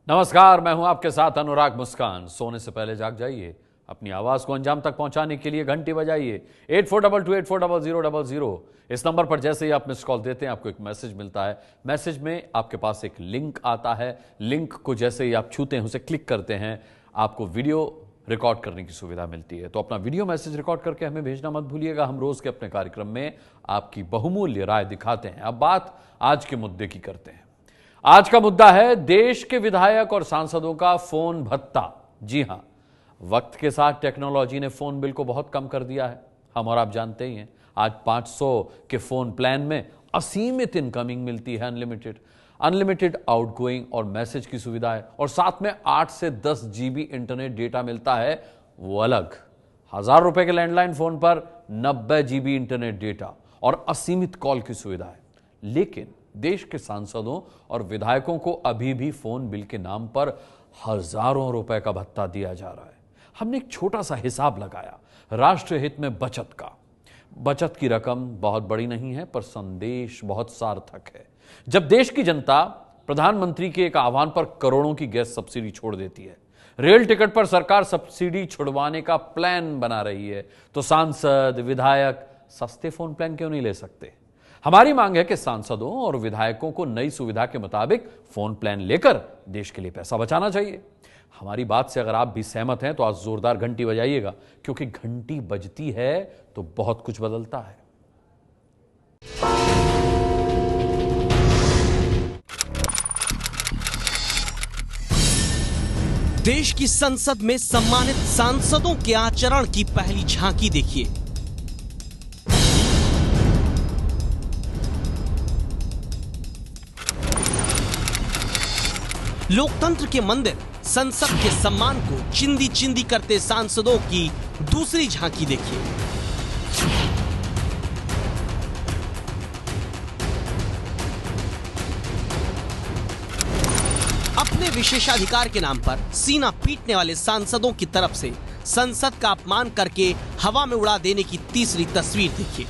नमस्कार, मैं हूं आपके साथ अनुराग मुस्कान। सोने से पहले जाग जाइए, अपनी आवाज को अंजाम तक पहुंचाने के लिए घंटी बजाइए 8422840000। इस नंबर पर जैसे ही आप मिस कॉल देते हैं आपको एक मैसेज मिलता है। मैसेज में आपके पास एक लिंक आता है। लिंक को जैसे ही आप छूते हैं, उसे क्लिक करते हैं, आपको वीडियो रिकॉर्ड करने की सुविधा मिलती है। तो अपना वीडियो मैसेज रिकॉर्ड करके हमें भेजना मत भूलिएगा। हम रोज के अपने कार्यक्रम में आपकी बहुमूल्य राय दिखाते हैं। अब बात आज के मुद्दे की करते हैं। आज का मुद्दा है देश के विधायक और सांसदों का फोन भत्ता। जी हां, वक्त के साथ टेक्नोलॉजी ने फोन बिल को बहुत कम कर दिया है। हम और आप जानते ही हैं, आज 500 के फोन प्लान में असीमित इनकमिंग मिलती है, अनलिमिटेड आउटगोइंग और मैसेज की सुविधा है, और साथ में 8 से 10 GB इंटरनेट डेटा मिलता है, वो अलग। 1000 रुपए के लैंडलाइन फोन पर 90 GB इंटरनेट डेटा और असीमित कॉल की सुविधा है। लेकिन देश के सांसदों और विधायकों को अभी भी फोन बिल के नाम पर हजारों रुपए का भत्ता दिया जा रहा है। हमने एक छोटा सा हिसाब लगाया राष्ट्र हित में बचत का। बचत की रकम बहुत बड़ी नहीं है, पर संदेश बहुत सार्थक है। जब देश की जनता प्रधानमंत्री के एक आह्वान पर करोड़ों की गैस सब्सिडी छोड़ देती है, रेल टिकट पर सरकार सब्सिडी छुड़वाने का प्लान बना रही है, तो सांसद विधायक सस्ते फोन प्लान क्यों नहीं ले सकते? हमारी मांग है कि सांसदों और विधायकों को नई सुविधा के मुताबिक फोन प्लान लेकर देश के लिए पैसा बचाना चाहिए। हमारी बात से अगर आप भी सहमत हैं तो आज जोरदार घंटी बजाइएगा, क्योंकि घंटी बजती है तो बहुत कुछ बदलता है। देश की संसद में सम्मानित सांसदों के आचरण की पहली झांकी देखिए। लोकतंत्र के मंदिर संसद के सम्मान को चिंदी चिंदी करते सांसदों की दूसरी झांकी देखिए। अपने विशेषाधिकार के नाम पर सीना पीटने वाले सांसदों की तरफ से संसद का अपमान करके हवा में उड़ा देने की तीसरी तस्वीर देखिए।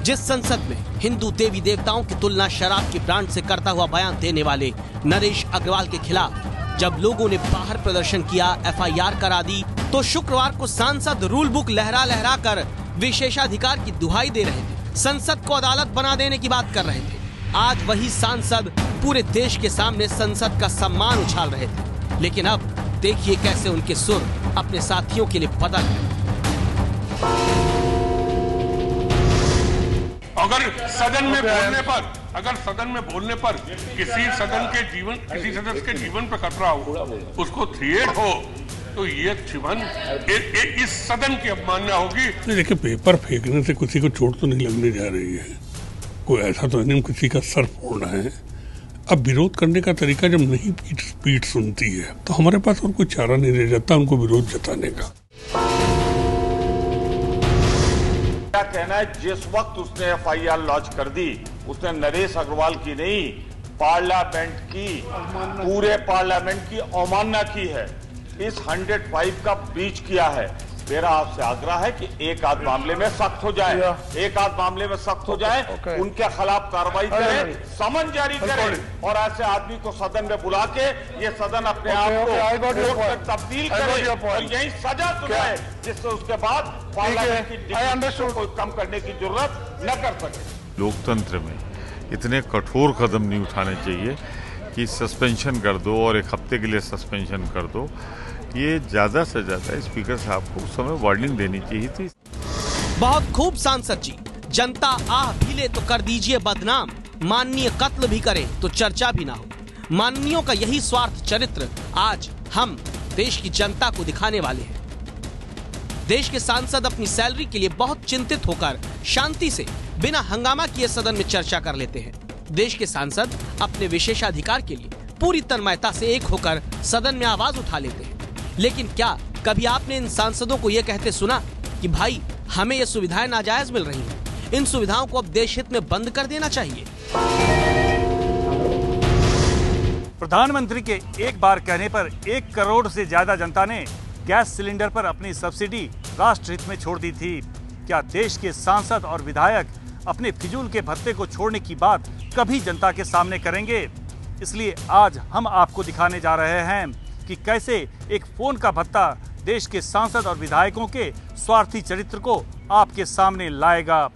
जिस संसद में हिंदू देवी देवताओं की तुलना शराब के ब्रांड से करता हुआ बयान देने वाले नरेश अग्रवाल के खिलाफ जब लोगों ने बाहर प्रदर्शन किया, FIR करा दी, तो शुक्रवार को सांसद रूल बुक लहरा लहरा कर विशेषाधिकार की दुहाई दे रहे थे, संसद को अदालत बना देने की बात कर रहे थे। आज वही सांसद पूरे देश के सामने संसद का सम्मान उछाल रहे थे, लेकिन अब देखिए कैसे उनके सुर अपने साथियों के लिए बदल गए। अगर सदन में बोलने पर किसी सदस्य के जीवन पर खतरा हो, उसको थ्रेट हो, तो ये इस सदन की अवमानना होगी। देखिए, पेपर फेंकने से किसी को चोट तो नहीं लगने जा रही है, कोई ऐसा तो नहीं किसी का सर फोड़ना है। अब विरोध करने का तरीका जब नहीं पीठ सुनती है, तो हमारे पास और कोई चारा नहीं रह जाता उनको विरोध जताने का। क्या कहना है, जिस वक्त उसने FIR लॉन्च कर दी, उसने नरेश अग्रवाल की नहीं, पार्लियामेंट की, पूरे पार्लियामेंट की अवमानना की है, इस 105 का ब्रीच किया है। मेरा आपसे आग्रह है कि एक आध मामले में सख्त हो जाए, उनके खिलाफ कार्रवाई करें, समन जारी करें, और ऐसे आदमी को सदन में बुला के ये सदन अपने आप को कोर्ट में तब्दील करे और यही सजा सुनाए, जिससे उसके बाद पार्लियामेंट की डिग्निटी को कम करने की जरूरत न कर सके। लोकतंत्र में इतने कठोर कदम नहीं उठाने चाहिए कि सस्पेंशन कर दो और एक हफ्ते के लिए सस्पेंशन कर दो। ये ज्यादा से ज्यादा स्पीकर साहब को उस समय वार्निंग देनी चाहिए थी। बहुत खूब सांसद जी, जनता आह भी ले तो कर दीजिए बदनाम, माननीय कत्ल भी करे तो चर्चा भी ना हो। माननीयों का यही स्वार्थ चरित्र आज हम देश की जनता को दिखाने वाले हैं। देश के सांसद अपनी सैलरी के लिए बहुत चिंतित होकर शांति से बिना हंगामा किए सदन में चर्चा कर लेते हैं। देश के सांसद अपने विशेषाधिकार के लिए पूरी तन्मयता से एक होकर सदन में आवाज उठा लेते हैं। लेकिन क्या कभी आपने इन सांसदों को यह कहते सुना कि भाई हमें ये सुविधाएं नाजायज मिल रही हैं, इन सुविधाओं को अब देश हित में बंद कर देना चाहिए? प्रधानमंत्री के एक बार कहने पर 1 करोड़ से ज्यादा जनता ने गैस सिलेंडर पर अपनी सब्सिडी राष्ट्र हित में छोड़ दी थी। क्या देश के सांसद और विधायक अपने फिजूल के भत्ते को छोड़ने की बात कभी जनता के सामने करेंगे? इसलिए आज हम आपको दिखाने जा रहे हैं कि कैसे एक फोन का भत्ता देश के सांसद और विधायकों के स्वार्थी चरित्र को आपके सामने लाएगा।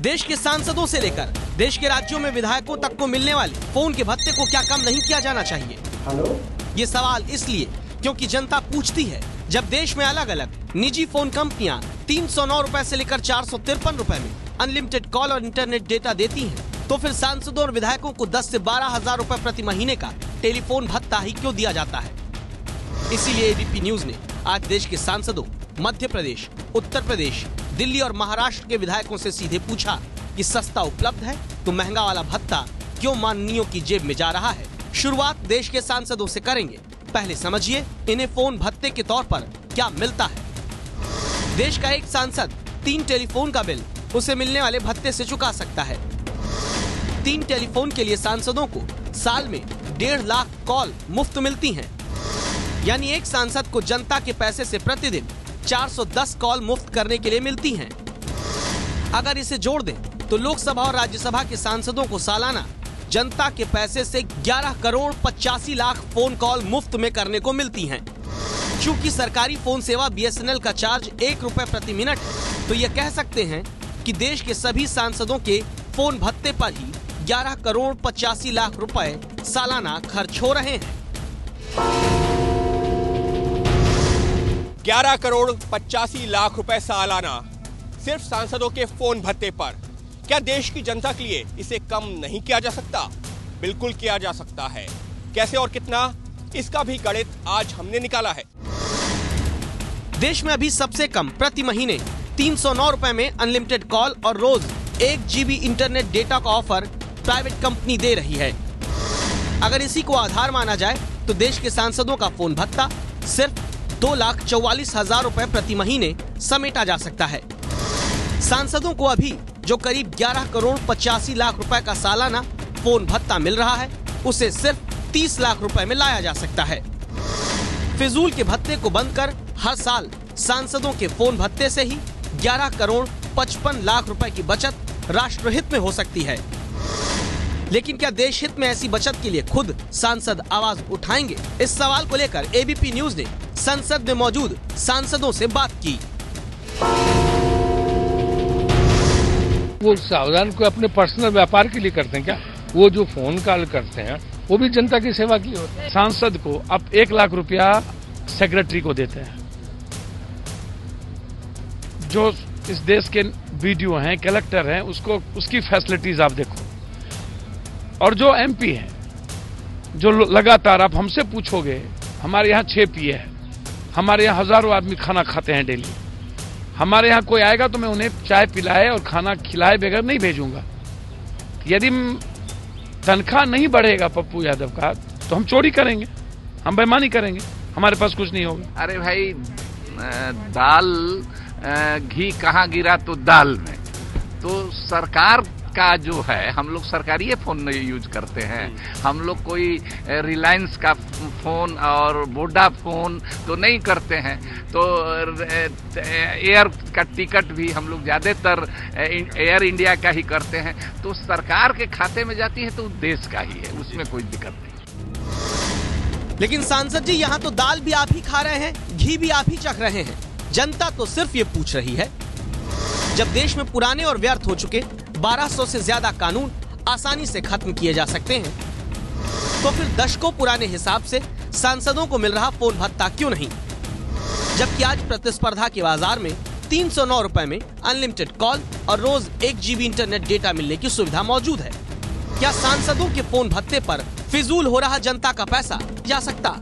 देश के सांसदों से लेकर देश के राज्यों में विधायकों तक को मिलने वाले फोन के भत्ते को क्या कम नहीं किया जाना चाहिए? ये सवाल इसलिए क्योंकि जनता पूछती है, जब देश में अलग अलग निजी फोन कंपनियां 309 रुपए से लेकर 453 रुपए में अनलिमिटेड कॉल और इंटरनेट डेटा देती हैं, तो फिर सांसदों और विधायकों को 10 से 12 हजार रुपए प्रति महीने का टेलीफोन भत्ता ही क्यों दिया जाता है? इसीलिए एबीपी न्यूज ने आज देश के सांसदों, मध्य प्रदेश, उत्तर प्रदेश, दिल्ली और महाराष्ट्र के विधायकों से सीधे पूछा कि सस्ता उपलब्ध है तो महंगा वाला भत्ता क्यों माननीयों की जेब में जा रहा है। शुरुआत देश के सांसदों से करेंगे। पहले समझिए इन्हें फोन भत्ते के तौर पर क्या मिलता है। देश का एक सांसद 3 टेलीफोन का बिल उसे मिलने वाले भत्ते से चुका सकता है। 3 टेलीफोन के लिए सांसदों को साल में 1.5 लाख कॉल मुफ्त मिलती हैं। यानी एक सांसद को जनता के पैसे से प्रतिदिन 410 कॉल मुफ्त करने के लिए मिलती हैं। अगर इसे जोड़ दें तो लोकसभा और राज्यसभा के सांसदों को सालाना जनता के पैसे से 11 करोड़ 85 लाख फोन कॉल मुफ्त में करने को मिलती हैं। चूंकि सरकारी फोन सेवा BSNL का चार्ज 1 रुपए प्रति मिनट है, तो ये कह सकते हैं कि देश के सभी सांसदों के फोन भत्ते पर ही 11 करोड़ 85 लाख रुपए सालाना खर्च हो रहे हैं। 11 करोड़ 85 लाख रुपए सालाना सिर्फ सांसदों के फोन भत्ते पर। क्या देश की जनता के लिए इसे कम नहीं किया जा सकता? बिल्कुल किया जा सकता है। कैसे और कितना, इसका भी गणित आज हमने निकाला है। देश में अभी सबसे कम प्रति महीने 309 रुपए में अनलिमिटेड कॉल और रोज 1 GB इंटरनेट डेटा का ऑफर प्राइवेट कंपनी दे रही है। अगर इसी को आधार माना जाए तो देश के सांसदों का फोन भत्ता सिर्फ 2,44,000 रुपए प्रति महीने समेटा जा सकता है। सांसदों को अभी जो करीब 11 करोड़ 85 लाख रुपए का सालाना फोन भत्ता मिल रहा है, उसे सिर्फ 30 लाख रुपए में लाया जा सकता है। फिजूल के भत्ते को बंद कर हर साल सांसदों के फोन भत्ते से ही 11 करोड़ 55 लाख रुपए की बचत राष्ट्रहित में हो सकती है। लेकिन क्या देश हित में ऐसी बचत के लिए खुद सांसद आवाज उठाएंगे? इस सवाल को लेकर एबीपी न्यूज ने संसद में मौजूद सांसदों से बात की। वो सावधान को अपने पर्सनल व्यापार के लिए करते हैं क्या? वो जो फोन कॉल करते हैं वो भी जनता की सेवा की होती है। सांसद को अब 1 लाख रुपया सेक्रेटरी को देते हैं। जो इस देश के बीडीओ हैं, कलेक्टर हैं, उसको उसकी फैसिलिटीज आप देखो। और जो एमपी हैं, जो लगातार आप हमसे पूछोगे, हमारे यहाँ 6 पीए है, हमारे यहाँ हजारों आदमी खाना खाते हैं डेली। हमारे यहाँ कोई आएगा तो मैं उन्हें चाय पिलाए और खाना खिलाए बगैर नहीं भेजूंगा। यदि तनख्वाह नहीं बढ़ेगा पप्पू यादव का तो हम चोरी करेंगे, हम बेईमानी करेंगे, हमारे पास कुछ नहीं होगा। अरे भाई, दाल घी कहाँ गिरा तो दाल में। तो सरकार का जो है, हम लोग सरकारी फोन नहीं यूज करते हैं। हम लोग कोई रिलायंस का फोन और वोडाफोन तो नहीं करते हैं। तो एयर का टिकट भी हम लोग ज्यादातर एयर इंडिया का ही करते हैं। तो सरकार के खाते में जाती है तो देश का ही है, उसमें कोई दिक्कत नहीं। लेकिन सांसद जी, यहाँ तो दाल भी आप ही खा रहे हैं, घी भी आप ही चख रहे हैं। जनता तो सिर्फ ये पूछ रही है, जब देश में पुराने और व्यर्थ हो चुके 1200 से ज्यादा कानून आसानी से खत्म किए जा सकते हैं, तो फिर दशकों पुराने हिसाब से सांसदों को मिल रहा फोन भत्ता क्यों नहीं? जबकि आज प्रतिस्पर्धा के बाजार में 309 रुपए में अनलिमिटेड कॉल और रोज 1 GB इंटरनेट डेटा मिलने की सुविधा मौजूद है। क्या सांसदों के फोन भत्ते पर फिजूल हो रहा जनता का पैसा जा सकता?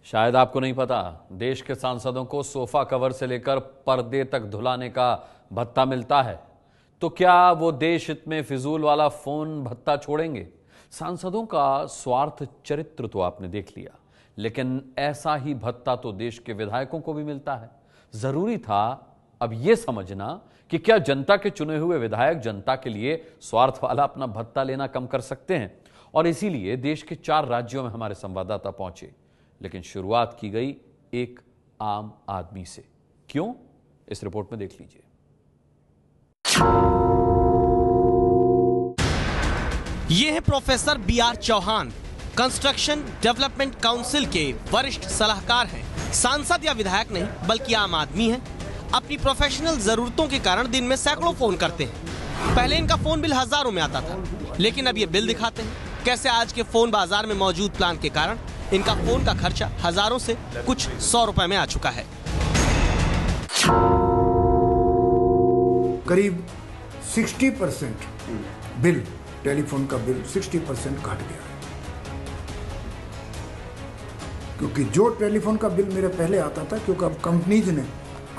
शायद आपको नहीं पता, देश के सांसदों को सोफा कवर से लेकर पर्दे तक धुलाने का भत्ता मिलता है। तो क्या वो देश हित में फिजूल वाला फोन भत्ता छोड़ेंगे? सांसदों का स्वार्थ चरित्र तो आपने देख लिया, लेकिन ऐसा ही भत्ता तो देश के विधायकों को भी मिलता है। जरूरी था अब यह समझना कि क्या जनता के चुने हुए विधायक जनता के लिए स्वार्थ वाला अपना भत्ता लेना कम कर सकते हैं। और इसीलिए देश के 4 राज्यों में हमारे संवाददाता पहुंचे, लेकिन शुरुआत की गई एक आम आदमी से। क्यों? इस रिपोर्ट में देख लीजिए। ये है professor BR Chauhan, construction development council के वरिष्ठ सलाहकार हैं। सांसद या विधायक नहीं बल्कि आम आदमी हैं। अपनी प्रोफेशनल जरूरतों के कारण दिन में सैकड़ों फोन करते हैं। पहले इनका फोन बिल हजारों में आता था, लेकिन अब ये बिल दिखाते हैं कैसे आज के फोन बाजार में मौजूद प्लान के कारण इनका फोन का खर्चा हजारों से कुछ 100 रुपए में आ चुका है। करीब 60% बिल, टेलीफोन का बिल 60% घट गया, क्योंकि जो टेलीफोन का बिल मेरे पहले आता था, क्योंकि अब कंपनीज ने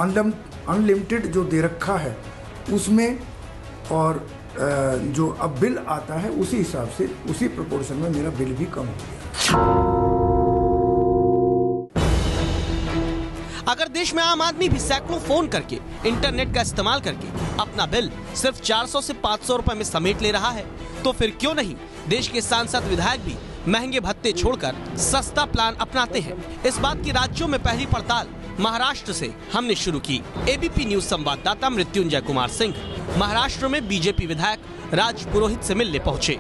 अनलिमिटेड जो दे रखा है उसमें, और जो अब बिल आता है उसी हिसाब से, उसी प्रोपोर्शन में मेरा बिल भी कम हो गया। अगर देश में आम आदमी भी सैकड़ों फोन करके इंटरनेट का इस्तेमाल करके अपना बिल सिर्फ 400 से 500 रुपए में समेट ले रहा है, तो फिर क्यों नहीं देश के सांसद विधायक भी महंगे भत्ते छोड़कर सस्ता प्लान अपनाते हैं। इस बात की राज्यों में पहली पड़ताल महाराष्ट्र से हमने शुरू की। एबीपी न्यूज संवाददाता मृत्युंजय कुमार सिंह महाराष्ट्र में बीजेपी विधायक राज पुरोहित से मिलने पहुंचे।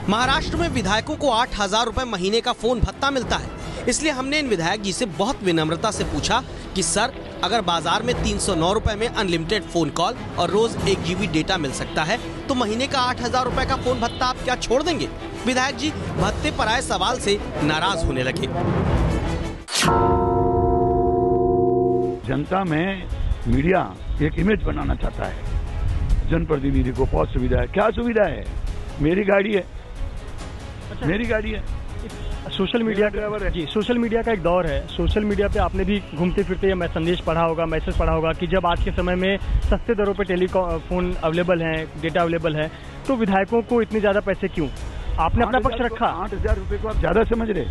महाराष्ट्र में विधायकों को 8,000 रुपए महीने का फोन भत्ता मिलता है, इसलिए हमने इन विधायक जी से बहुत विनम्रता से पूछा कि सर, अगर बाजार में 309 रुपए में अनलिमिटेड फोन कॉल और रोज 1 GB डेटा मिल सकता है, तो महीने का 8,000 रुपए का फोन भत्ता आप क्या छोड़ देंगे? विधायक जी भत्ते पर आए सवाल से नाराज होने लगे। जनता में मीडिया एक इमेज बनाना चाहता है, जनप्रतिनिधि को बहुत सुविधा है। क्या सुविधा है? मेरी गाड़ी है, मेरी गाड़ी है। सोशल मीडिया जी, सोशल मीडिया का एक दौर है। सोशल मीडिया पे आपने भी घूमते फिरते ये संदेश पढ़ा होगा, मैसेज पढ़ा होगा कि जब आज के समय में सस्ते दरों पे टेलीफोन अवेलेबल है, डेटा अवेलेबल है, तो विधायकों को इतने ज्यादा पैसे क्यों? आपने अपना पक्ष रखा। 8,000 रुपए को आप ज्यादा समझ रहे?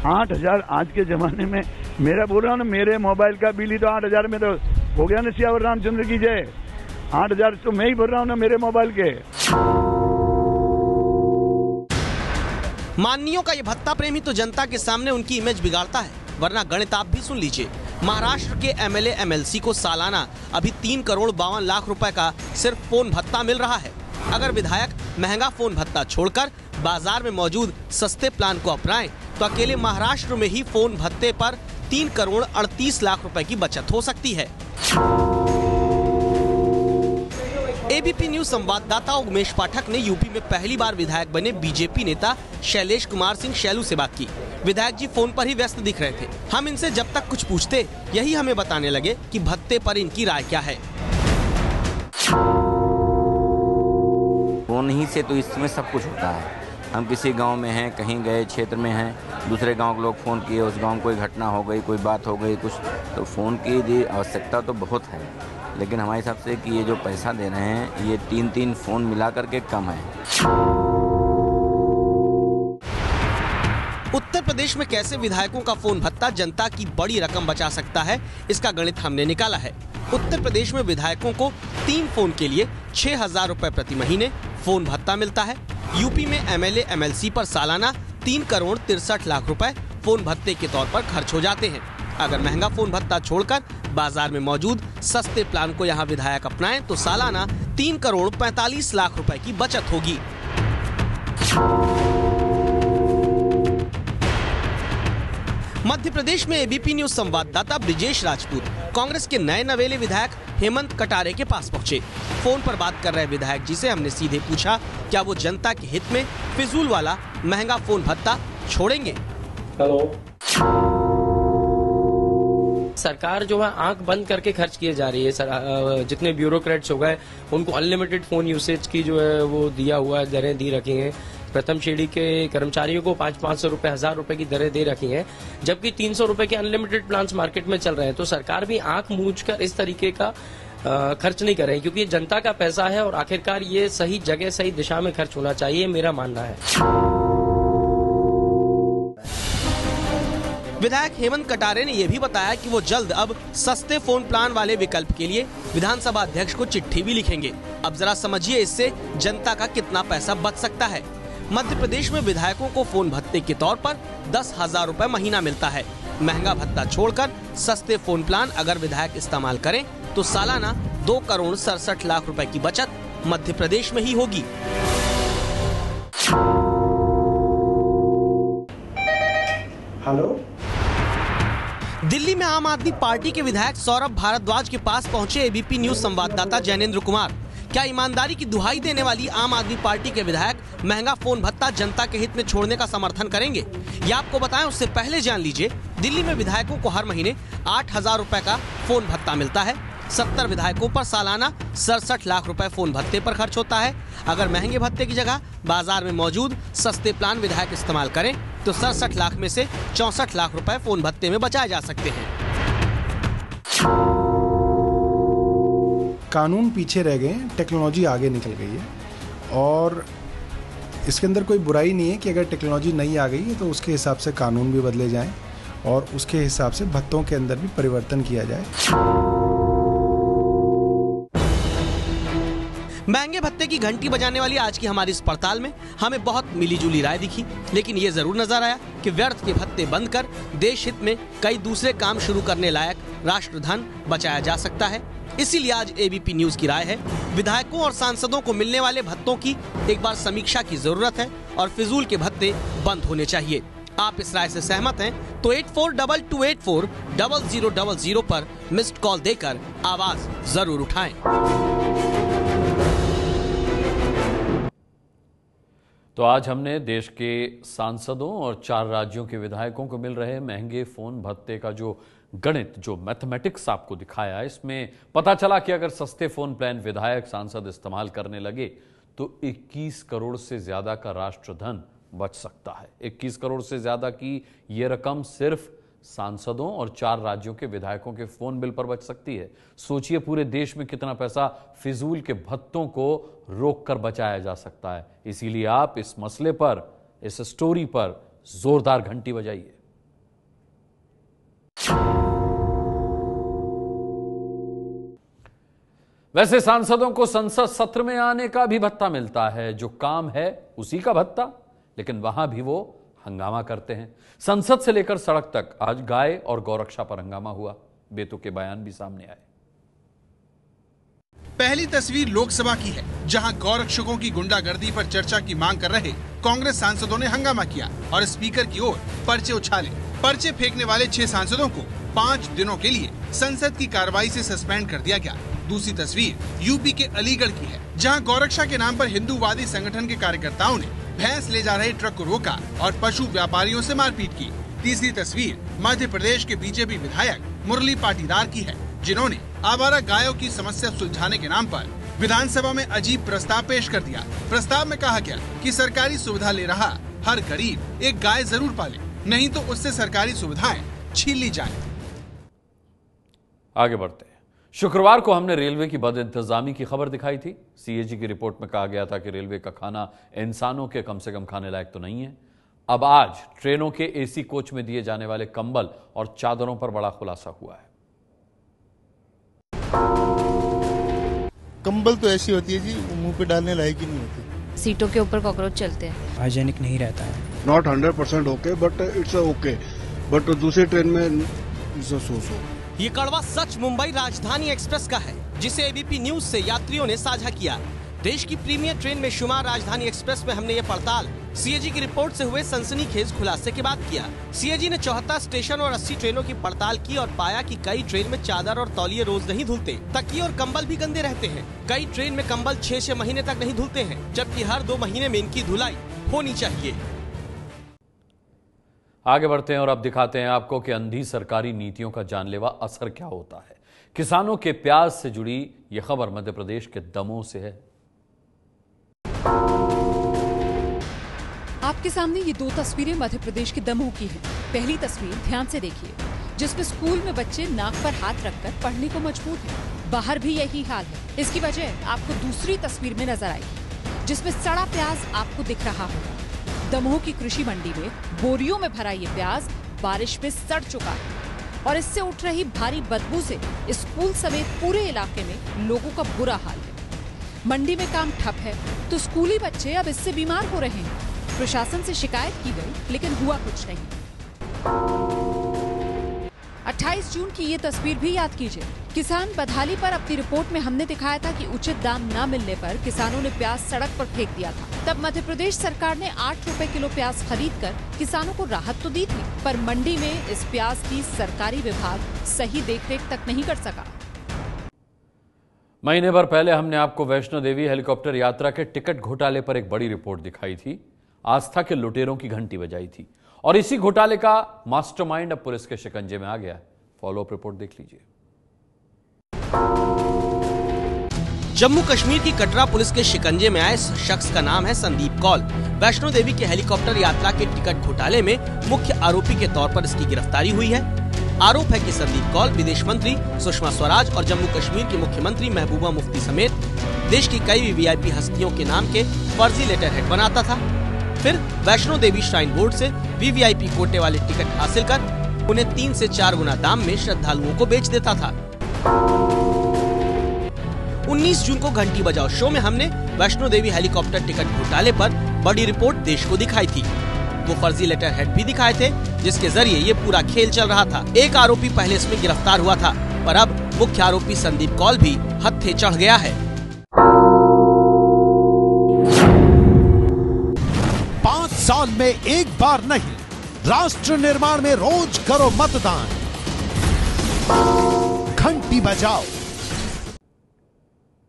8,000 आज के जमाने में, मेरा बोल रहा हूँ ना, मेरे मोबाइल का बिल ही तो 8,000 में तो हो गया ना। सियावर रामचंद्र की जय। 8,000 तो मैं ही भर रहा हूँ ना मेरे मोबाइल के। माननीयों का ये भत्ता प्रेमी तो जनता के सामने उनकी इमेज बिगाड़ता है, वरना गणित आप भी सुन लीजिए। महाराष्ट्र के MLA MLC को सालाना अभी 3 करोड़ 52 लाख रुपए का सिर्फ फोन भत्ता मिल रहा है। अगर विधायक महंगा फोन भत्ता छोड़कर बाजार में मौजूद सस्ते प्लान को अपनाएं, तो अकेले महाराष्ट्र में ही फोन भत्ते पर 3 करोड़ 38 लाख रुपए की बचत हो सकती है। एबीपी न्यूज संवाददाता उमेश पाठक ने यूपी में पहली बार विधायक बने बीजेपी नेता शैलेश कुमार सिंह शैलू से बात की। विधायक जी फोन पर ही व्यस्त दिख रहे थे। हम इनसे जब तक कुछ पूछते, यही हमें बताने लगे कि भत्ते पर इनकी राय क्या है। फोन ही से तो इसमें सब कुछ होता है। हम किसी गांव में हैं, कहीं गए क्षेत्र में हैं, दूसरे गांव के लोग फ़ोन किए, उस गांव में कोई घटना हो गई, कोई बात हो गई कुछ, तो फ़ोन की आवश्यकता तो बहुत है, लेकिन हमारे हिसाब से कि ये जो पैसा दे रहे हैं ये 3-3 फ़ोन मिला करके कम है। उत्तर प्रदेश में कैसे विधायकों का फोन भत्ता जनता की बड़ी रकम बचा सकता है, इसका गणित हमने निकाला है। उत्तर प्रदेश में विधायकों को 3 फोन के लिए 6,000 रुपए प्रति महीने फोन भत्ता मिलता है। यूपी में MLA MLC पर सालाना 3 करोड़ 63 लाख रुपए फोन भत्ते के तौर पर खर्च हो जाते हैं। अगर महंगा फोन भत्ता छोड़कर बाजार में मौजूद सस्ते प्लान को यहाँ विधायक अपनाएं, तो सालाना 3 करोड़ 45 लाख रुपए की बचत होगी। मध्य प्रदेश में एबीपी न्यूज संवाददाता ब्रिजेश राजपूत कांग्रेस के नए नवेले विधायक हेमंत कटारे के पास पहुंचे। फोन पर बात कर रहे विधायक जी से हमने सीधे पूछा, क्या वो जनता के हित में फिजूल वाला महंगा फोन भत्ता छोड़ेंगे? हेलो, सरकार जो है आंख बंद करके खर्च किए जा रही है। जितने ब्यूरोक्रेट्स हो गए उनको अनलिमिटेड फोन यूसेज की जो है वो दिया हुआ है, दरें दी रखी हैं। प्रथम श्रेणी के कर्मचारियों को 500 रुपए 1,000 रुपए की दरें दे रखी हैं, जबकि 300 रुपए के अनलिमिटेड प्लान्स मार्केट में चल रहे हैं। तो सरकार भी आंख मूंझ कर इस तरीके का खर्च नहीं कर रही, क्योंकि ये जनता का पैसा है और आखिरकार ये सही जगह सही दिशा में खर्च होना चाहिए, मेरा मानना है। विधायक हेमंत कटारे ने यह भी बताया कि वो जल्द अब सस्ते फोन प्लान वाले विकल्प के लिए विधानसभा अध्यक्ष को चिट्ठी भी लिखेंगे। अब जरा समझिए इससे जनता का कितना पैसा बच सकता है। मध्य प्रदेश में विधायकों को फोन भत्ते के तौर पर 10,000 रुपए महीना मिलता है। महंगा भत्ता छोड़कर सस्ते फोन प्लान अगर विधायक इस्तेमाल करें तो सालाना 2,67,00,000 रुपए की बचत मध्य प्रदेश में ही होगी। हेलो, दिल्ली में आम आदमी पार्टी के विधायक सौरभ भारद्वाज के पास पहुंचे एबीपी न्यूज संवाददाता जैनेंद्र कुमार। क्या ईमानदारी की दुहाई देने वाली आम आदमी पार्टी के विधायक महंगा फोन भत्ता जनता के हित में छोड़ने का समर्थन करेंगे? ये आपको बताएं उससे पहले जान लीजिए, दिल्ली में विधायकों को हर महीने 8,000 रुपए का फोन भत्ता मिलता है। 70 विधायकों पर सालाना 67 लाख रुपए फोन भत्ते पर खर्च होता है। अगर महंगे भत्ते की जगह बाजार में मौजूद सस्ते प्लान विधायक इस्तेमाल करें तो 67 लाख में से 64 लाख रुपए फोन भत्ते में बचाए जा सकते हैं। कानून पीछे रह गए, टेक्नोलॉजी आगे निकल गई है और इसके अंदर कोई बुराई नहीं है कि अगर टेक्नोलॉजी नई आ गई है तो उसके हिसाब से कानून भी बदले जाएं और उसके हिसाब से भत्तों के अंदर भी परिवर्तन किया जाए। महंगे भत्ते की घंटी बजाने वाली आज की हमारी इस पड़ताल में हमें बहुत मिलीजुली राय दिखी, लेकिन ये जरूर नजर आया कि व्यर्थ के भत्ते बंद कर देश हित में कई दूसरे काम शुरू करने लायक राष्ट्रधन बचाया जा सकता है। इसीलिए आज एबीपी न्यूज की राय है, विधायकों और सांसदों को मिलने वाले भत्तों की एक बार समीक्षा की जरूरत है और फिजूल के भत्ते बंद होने चाहिए। आप इस राय से सहमत हैं तो 8422840000 पर मिस्ड कॉल देकर आवाज जरूर उठाएं। तो आज हमने देश के सांसदों और 4 राज्यों के विधायकों को मिल रहे महंगे फोन भत्ते का जो गणित, जो मैथमेटिक्स आपको दिखाया, इसमें पता चला कि अगर सस्ते फोन प्लान विधायक सांसद इस्तेमाल करने लगे तो 21 करोड़ से ज्यादा का राष्ट्रधन बच सकता है। 21 करोड़ से ज्यादा की ये रकम सिर्फ सांसदों और 4 राज्यों के विधायकों के फोन बिल पर बच सकती है। सोचिए पूरे देश में कितना पैसा फिजूल के भत्तों को रोककर बचाया जा सकता है। इसीलिए आप इस मसले पर, इस स्टोरी पर जोरदार घंटी बजाइए। वैसे सांसदों को संसद सत्र में आने का भी भत्ता मिलता है, जो काम है उसी का भत्ता, लेकिन वहां भी वो हंगामा करते हैं। संसद से लेकर सड़क तक आज गाय और गौरक्षा पर हंगामा हुआ। बेतुके बयान भी सामने आए। पहली तस्वीर लोकसभा की है, जहां गौरक्षकों की गुंडागर्दी पर चर्चा की मांग कर रहे कांग्रेस सांसदों ने हंगामा किया और स्पीकर की ओर पर्चे उछाले। पर्चे फेंकने वाले 6 सांसदों को 5 दिनों के लिए संसद की कार्रवाई से सस्पेंड कर दिया गया। दूसरी तस्वीर यूपी के अलीगढ़ की है, जहां गौरक्षा के नाम पर हिंदूवादी संगठन के कार्यकर्ताओं ने भैंस ले जा रहे ट्रक को रोका और पशु व्यापारियों से मारपीट की। तीसरी तस्वीर मध्य प्रदेश के बीजेपी विधायक मुरली पाटीदार की है, जिन्होंने आवारा गायों की समस्या सुलझाने के नाम पर विधानसभा में अजीब प्रस्ताव पेश कर दिया। प्रस्ताव में कहा गया कि सरकारी सुविधा ले रहा हर गरीब एक गाय जरूर पाले, नहीं तो उससे सरकारी सुविधाएं छीन ली जाए। आगे बढ़ते हैं। शुक्रवार को हमने रेलवे की बदइंतजामी की खबर दिखाई थी। सीएजी की रिपोर्ट में कहा गया था कि रेलवे का खाना इंसानों के कम से कम खाने लायक तो नहीं है। अब आज ट्रेनों के एसी कोच में दिए जाने वाले कंबल और चादरों पर बड़ा खुलासा हुआ है। कंबल तो ऐसी होती है जी, मुंह पे डालने लायक ही नहीं होती। सीटों के ऊपर कॉकरोच चलते हैं, हाइजेनिक नहीं रहता है। Not 100% okay, but it's okay, but दूसरी ट्रेन में इट्स सो। ये कड़वा सच मुंबई राजधानी एक्सप्रेस का है, जिसे एबीपी न्यूज से यात्रियों ने साझा किया। देश की प्रीमियर ट्रेन में शुमार राजधानी एक्सप्रेस में हमने ये पड़ताल सीएजी की रिपोर्ट से हुए सनसनीखेज खुलासे के बाद किया। सीएजी ने 74 स्टेशन और 80 ट्रेनों की पड़ताल की और पाया कि कई ट्रेन में चादर और तौलिए रोज नहीं धुलते, तकिए और कंबल भी गंदे रहते हैं। कई ट्रेन में कंबल 6-6 महीने तक नहीं धुलते हैं, जबकि हर 2 महीने में इनकी धुलाई होनी चाहिए। आगे बढ़ते हैं और अब दिखाते हैं आपको कि अंधी सरकारी नीतियों का जानलेवा असर क्या होता है। किसानों के प्याज से जुड़ी यह खबर मध्य प्रदेश के दमोह से है। आपके सामने ये 2 तस्वीरें मध्य प्रदेश के दमोह की हैं। पहली तस्वीर ध्यान से देखिए, जिसमें स्कूल में बच्चे नाक पर हाथ रखकर पढ़ने को मजबूर हैं। बाहर भी यही हाल है। इसकी वजह आपको दूसरी तस्वीर में नजर आएगी, जिसमें सड़ा प्याज आपको दिख रहा होगा। दमोह की कृषि मंडी में बोरियों में भरा ये प्याज बारिश में सड़ चुका है और इससे उठ रही भारी बदबू से स्कूल समेत पूरे इलाके में लोगों का बुरा हाल है। मंडी में काम ठप है तो स्कूली बच्चे अब इससे बीमार हो रहे हैं। प्रशासन से शिकायत की गई, लेकिन हुआ कुछ नहीं। 28 जून की ये तस्वीर भी याद कीजिए। किसान बदहाली पर अपनी रिपोर्ट में हमने दिखाया था कि उचित दाम न मिलने पर किसानों ने प्याज सड़क पर फेंक दिया था। तब मध्य प्रदेश सरकार ने 8 रुपए किलो प्याज खरीदकर किसानों को राहत तो दी थी, पर मंडी में इस प्याज की सरकारी विभाग सही देखरेख तक नहीं कर सका। महीने भर पहले हमने आपको वैष्णो देवी हेलीकॉप्टर यात्रा के टिकट घोटाले पर एक बड़ी रिपोर्ट दिखाई थी। आस्था के लुटेरों की घंटी बजाई थी और इसी घोटाले का मास्टरमाइंड अब पुलिस के शिकंजे में आ गया है। फॉलो अप रिपोर्ट देख लीजिए। जम्मू कश्मीर की कटरा पुलिस के शिकंजे में आए इस शख्स का नाम है संदीप कौल। वैष्णो देवी के हेलीकॉप्टर यात्रा के टिकट घोटाले में मुख्य आरोपी के तौर पर इसकी गिरफ्तारी हुई है। आरोप है कि संदीप कौल विदेश मंत्री सुषमा स्वराज और जम्मू कश्मीर की मुख्यमंत्री महबूबा मुफ्ती समेत देश की कई वीवीआईपी हस्तियों के नाम के फर्जी लेटर हेड बनाता था। फिर वैष्णो देवी श्राइन बोर्ड से वीवीआईपी कोटे वाले टिकट हासिल कर उन्हें 3 से 4 गुना दाम में श्रद्धालुओं को बेच देता था। 19 जून को घंटी बजाओ शो में हमने वैष्णो देवी हेलीकॉप्टर टिकट घोटाले पर बड़ी रिपोर्ट देश को दिखाई थी। वो फर्जी लेटर हेड भी दिखाए थे, जिसके जरिए ये पूरा खेल चल रहा था। एक आरोपी पहले इसमें गिरफ्तार हुआ था, पर अब मुख्य आरोपी संदीप कौल भी हत्थे चढ़ गया है। 5 साल में एक बार नहीं, राष्ट्र निर्माण में रोज करो मतदान। घंटी बजाओ।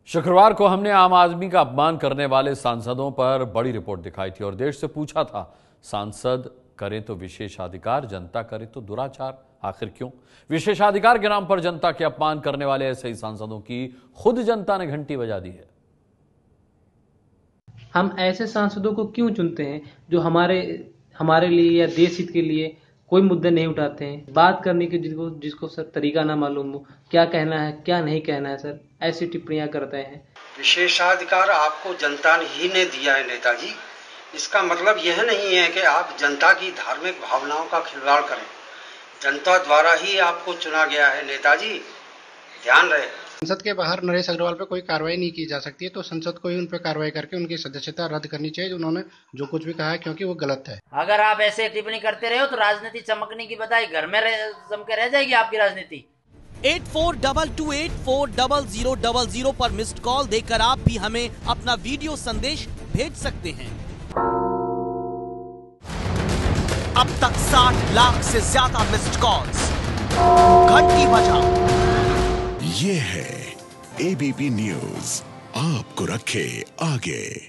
शुक्रवार को हमने आम आदमी का अपमान करने वाले सांसदों पर बड़ी रिपोर्ट दिखाई थी और देश से पूछा था, सांसद करें तो विशेषाधिकार, जनता करे तो दुराचार। आखिर क्यों? विशेषाधिकार के नाम पर जनता के अपमान करने वाले ऐसे ही सांसदों की खुद जनता ने घंटी बजा दी है। हम ऐसे सांसदों को क्यों चुनते हैं जो हमारे लिए या देश हित के लिए कोई मुद्दे नहीं उठाते हैं, बात करने के जिसको सर तरीका ना मालूम हो, क्या कहना है क्या नहीं कहना है, सर ऐसी टिप्पणियां करते हैं। विशेषाधिकार आपको जनता ही ने दिया है नेताजी। इसका मतलब यह नहीं है कि आप जनता की धार्मिक भावनाओं का खिलवाड़ करें। जनता द्वारा ही आपको चुना गया है नेताजी, ध्यान रहे। संसद के बाहर नरेश अग्रवाल पे कोई कार्रवाई नहीं की जा सकती है, तो संसद को ही उन पे कार्रवाई करके उनकी सदस्यता रद्द करनी चाहिए। उन्होंने जो कुछ भी कहा है, क्योंकि वो गलत है। अगर आप ऐसे टिप्पणी करते रहे हो तो राजनीति चमकने की बजाय घर में जम के रह जाएगी आपकी राजनीति। 8422840000 पर मिस्ड कॉल देकर आप भी हमें अपना वीडियो संदेश भेज सकते हैं। अब तक 60 लाख से ज्यादा मिस्ड कॉल्स। घंटी बजाओ। ये है एबीपी न्यूज, आपको रखे आगे।